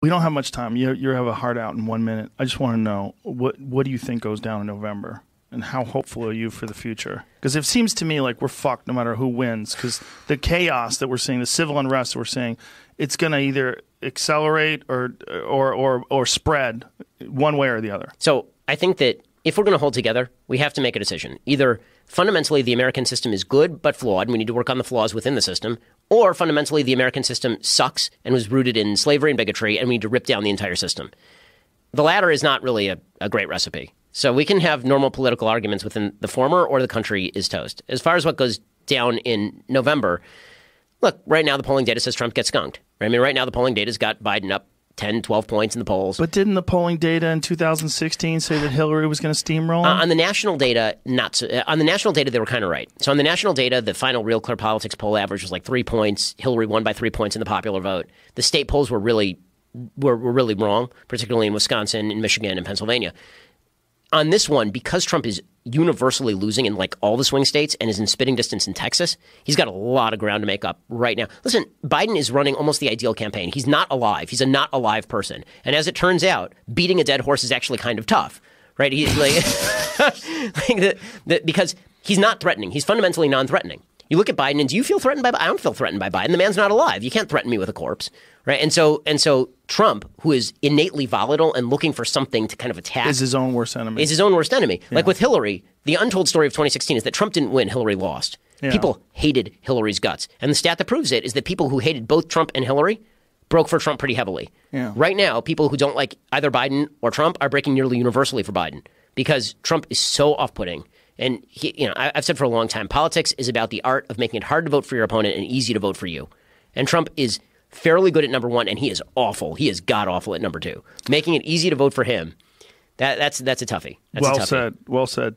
We don't have much time. You have a heart out in 1 minute. I just want to know, what do you think goes down in November? And how hopeful are you for the future? Because it seems to me like we're fucked no matter who wins. Because the chaos that we're seeing, the civil unrest that we're seeing, it's going to either accelerate or spread one way or the other. So I think that if we're going to hold together, we have to make a decision. Either fundamentally the American system is good but flawed, and we need to work on the flaws within the system, or fundamentally the American system sucks and was rooted in slavery and bigotry, and we need to rip down the entire system. The latter is not really a great recipe. So we can have normal political arguments within the former, or the country is toast. As far as what goes down in November, look, right now the polling data says Trump gets skunked. I mean, right now the polling data's got Biden up 10, 12 points in the polls. But didn't the polling data in 2016 say that Hillary was going to steamroll? On the national data, not so. On the national data, they were kind of right. So on the national data, the final Real Clear Politics poll average was like 3 points. Hillary won by 3 points in the popular vote. The state polls were really wrong, particularly in Wisconsin, in Michigan, and Pennsylvania. On this one, because Trump is universally losing in like all the swing states and is in spitting distance in Texas, he's got a lot of ground to make up right now. Listen, Biden is running almost the ideal campaign. He's not alive. He's a not alive person. And as it turns out, beating a dead horse is actually kind of tough, right? He's like, because he's not threatening. He's fundamentally non-threatening. You look at Biden, and do you feel threatened by Biden? I don't feel threatened by Biden. The man's not alive. You can't threaten me with a corpse, right? And so Trump, who is innately volatile and looking for something to kind of attack, is his own worst enemy. Yeah. Like with Hillary, the untold story of 2016 is that Trump didn't win, Hillary lost. Yeah. People hated Hillary's guts. And the stat that proves it is that people who hated both Trump and Hillary broke for Trump pretty heavily. Yeah. Right now, people who don't like either Biden or Trump are breaking nearly universally for Biden because Trump is so off-putting. And I've said for a long time, politics is about the art of making it hard to vote for your opponent and easy to vote for you. And Trump is fairly good at number one, and he is awful. He is god-awful at number two. Making it easy to vote for him, that's a toughie. Well said. Well said.